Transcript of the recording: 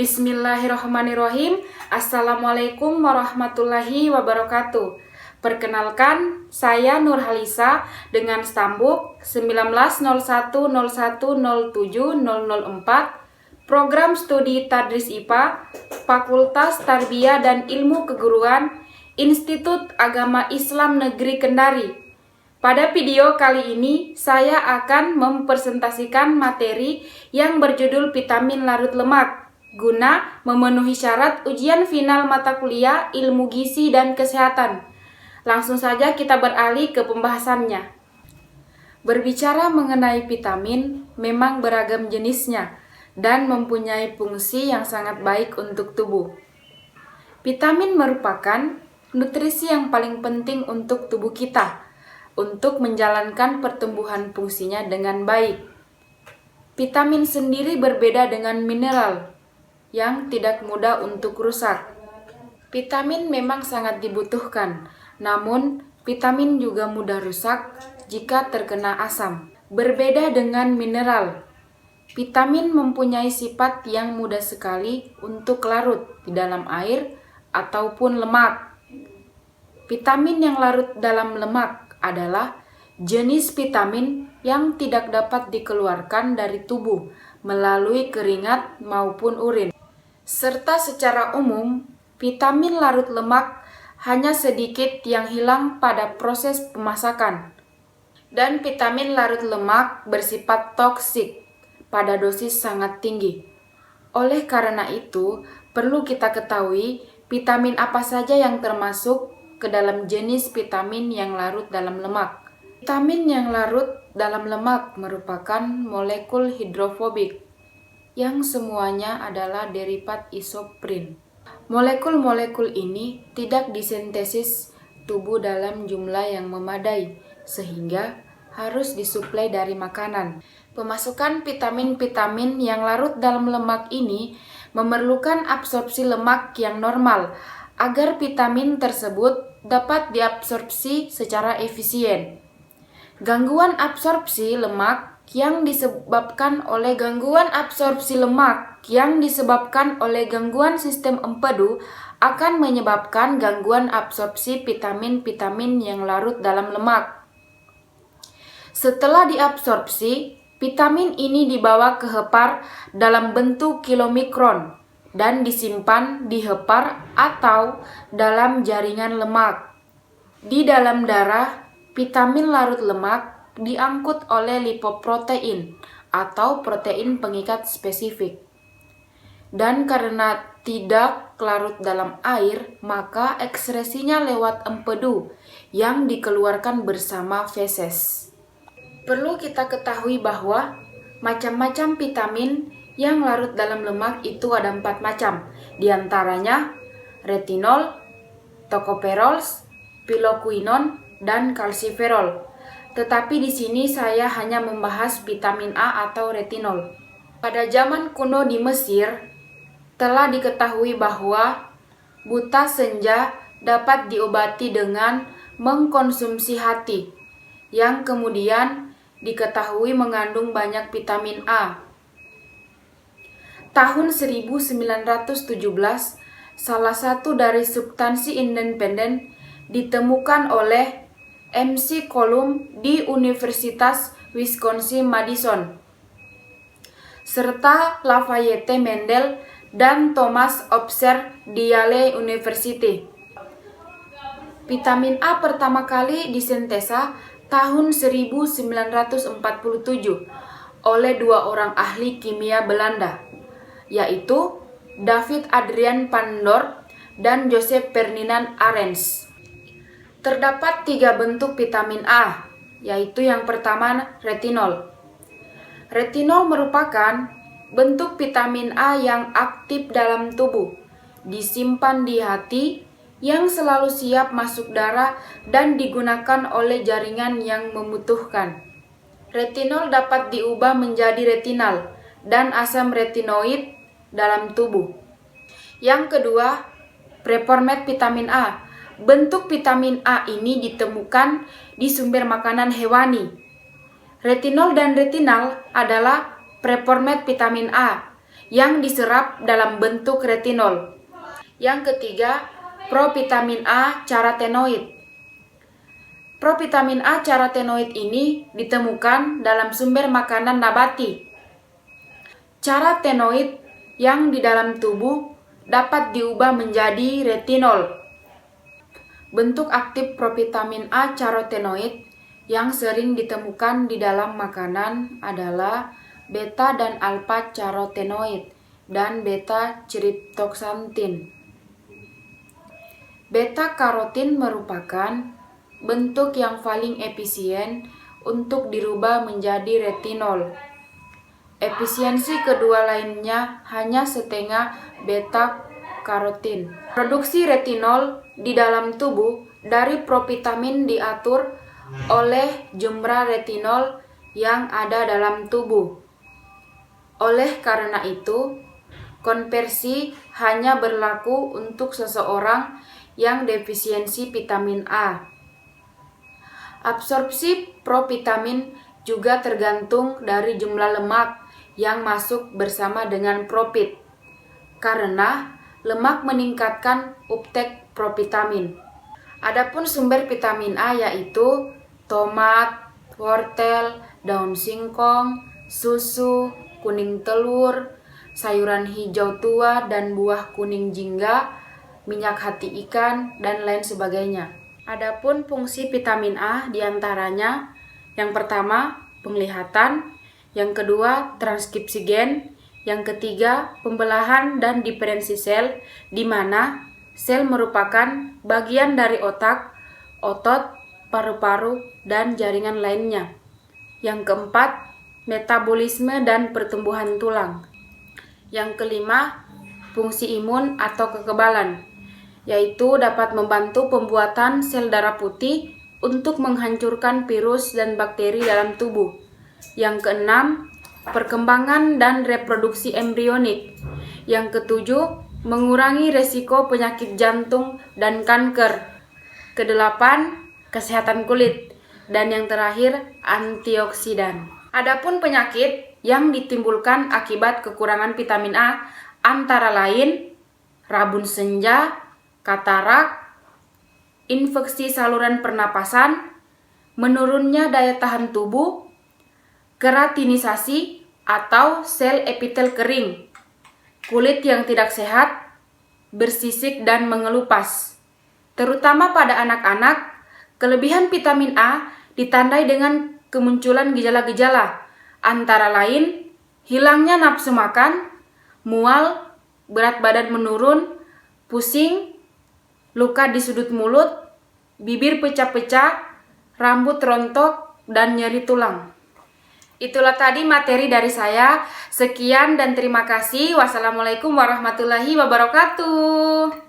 Bismillahirrahmanirrahim. Assalamualaikum warahmatullahi wabarakatuh. Perkenalkan, saya Nurhalisa dengan stambuk 190101070004, Program Studi Tadris IPA, Fakultas Tarbiyah dan Ilmu Keguruan, Institut Agama Islam Negeri Kendari. Pada video kali ini, saya akan mempresentasikan materi yang berjudul vitamin larut lemak, guna memenuhi syarat ujian final mata kuliah Ilmu Gizi dan Kesehatan. Langsung saja kita beralih ke pembahasannya. Berbicara mengenai vitamin, memang beragam jenisnya dan mempunyai fungsi yang sangat baik untuk tubuh. Vitamin merupakan nutrisi yang paling penting untuk tubuh kita, untuk menjalankan pertumbuhan fungsinya dengan baik. Vitamin sendiri berbeda dengan mineral yang tidak mudah untuk rusak. Vitamin memang sangat dibutuhkan, namun vitamin juga mudah rusak jika terkena asam. Berbeda dengan mineral, vitamin mempunyai sifat yang mudah sekali untuk larut di dalam air ataupun lemak. Vitamin yang larut dalam lemak adalah jenis vitamin yang tidak dapat dikeluarkan dari tubuh melalui keringat maupun urin. Serta secara umum, vitamin larut lemak hanya sedikit yang hilang pada proses pemasakan. Dan vitamin larut lemak bersifat toksik pada dosis sangat tinggi. Oleh karena itu, perlu kita ketahui vitamin apa saja yang termasuk ke dalam jenis vitamin yang larut dalam lemak. Vitamin yang larut dalam lemak merupakan molekul hidrofobik yang semuanya adalah derivat isoprin. Molekul-molekul ini tidak disintesis tubuh dalam jumlah yang memadai, sehingga harus disuplai dari makanan. Pemasukan vitamin-vitamin yang larut dalam lemak ini memerlukan absorpsi lemak yang normal, agar vitamin tersebut dapat diabsorpsi secara efisien. Gangguan absorpsi lemak yang disebabkan oleh gangguan sistem empedu akan menyebabkan gangguan absorpsi vitamin-vitamin yang larut dalam lemak. Setelah diabsorpsi, vitamin ini dibawa ke hepar dalam bentuk kilomikron dan disimpan di hepar atau dalam jaringan lemak. Di dalam darah, vitamin larut lemak diangkut oleh lipoprotein atau protein pengikat spesifik. Dan karena tidak larut dalam air, maka ekskresinya lewat empedu yang dikeluarkan bersama feses. Perlu kita ketahui bahwa macam-macam vitamin yang larut dalam lemak itu ada 4 macam, diantaranya retinol, tocopherols, piloquinone, dan calciferol. Tetapi di sini saya hanya membahas vitamin A atau retinol. Pada zaman kuno di Mesir, telah diketahui bahwa buta senja dapat diobati dengan mengkonsumsi hati, yang kemudian diketahui mengandung banyak vitamin A. Tahun 1917, salah satu dari substansi independen ditemukan oleh MC Coulomb di Universitas Wisconsin-Madison, serta Lafayette Mendel dan Thomas Obser di Yale University. Vitamin A pertama kali disintesa tahun 1947 oleh 2 orang ahli kimia Belanda, yaitu David Adrian van Dort dan Joseph Ferdinand Arends. Terdapat 3 bentuk vitamin A, yaitu yang pertama retinol. Retinol merupakan bentuk vitamin A yang aktif dalam tubuh, disimpan di hati, yang selalu siap masuk darah dan digunakan oleh jaringan yang membutuhkan. Retinol dapat diubah menjadi retinal dan asam retinoid dalam tubuh. Yang kedua, preformat vitamin A. Bentuk vitamin A ini ditemukan di sumber makanan hewani. Retinol dan retinal adalah preformat vitamin A yang diserap dalam bentuk retinol. Yang ketiga, provitamin A carotenoid. Provitamin A carotenoid ini ditemukan dalam sumber makanan nabati. Carotenoid yang di dalam tubuh dapat diubah menjadi retinol. Bentuk aktif provitamin A carotenoid yang sering ditemukan di dalam makanan adalah beta dan alfa carotenoid dan beta tryptophan. Beta karotin merupakan bentuk yang paling efisien untuk dirubah menjadi retinol. Efisiensi kedua lainnya hanya setengah beta karotin. Produksi retinol di dalam tubuh dari provitamin diatur oleh jumlah retinol yang ada dalam tubuh. Oleh karena itu, konversi hanya berlaku untuk seseorang yang defisiensi vitamin A. Absorpsi provitamin juga tergantung dari jumlah lemak yang masuk bersama dengan profit, karena lemak meningkatkan uptake provitamin. Adapun sumber vitamin A yaitu tomat, wortel, daun singkong, susu, kuning telur, sayuran hijau tua dan buah kuning jingga, minyak hati ikan, dan lain sebagainya. Adapun fungsi vitamin A diantaranya, yang pertama penglihatan, yang kedua transkripsi gen, yang ketiga pembelahan dan diferensi sel, di mana sel merupakan bagian dari otak, otot, paru-paru, dan jaringan lainnya. Yang keempat metabolisme dan pertumbuhan tulang. Yang kelima fungsi imun atau kekebalan, yaitu dapat membantu pembuatan sel darah putih untuk menghancurkan virus dan bakteri dalam tubuh. Yang keenam, perkembangan dan reproduksi embrionik. Yang ketujuh, mengurangi resiko penyakit jantung dan kanker. Kedelapan, kesehatan kulit. Dan yang terakhir, antioksidan. Adapun penyakit yang ditimbulkan akibat kekurangan vitamin A antara lain rabun senja, katarak, infeksi saluran pernapasan, menurunnya daya tahan tubuh, keratinisasi atau sel epitel kering, kulit yang tidak sehat, bersisik dan mengelupas. Terutama pada anak-anak, kelebihan vitamin A ditandai dengan kemunculan gejala-gejala, antara lain hilangnya nafsu makan, mual, berat badan menurun, pusing, luka di sudut mulut, bibir pecah-pecah, rambut rontok, dan nyeri tulang. Itulah tadi materi dari saya. Sekian dan terima kasih. Wassalamualaikum warahmatullahi wabarakatuh.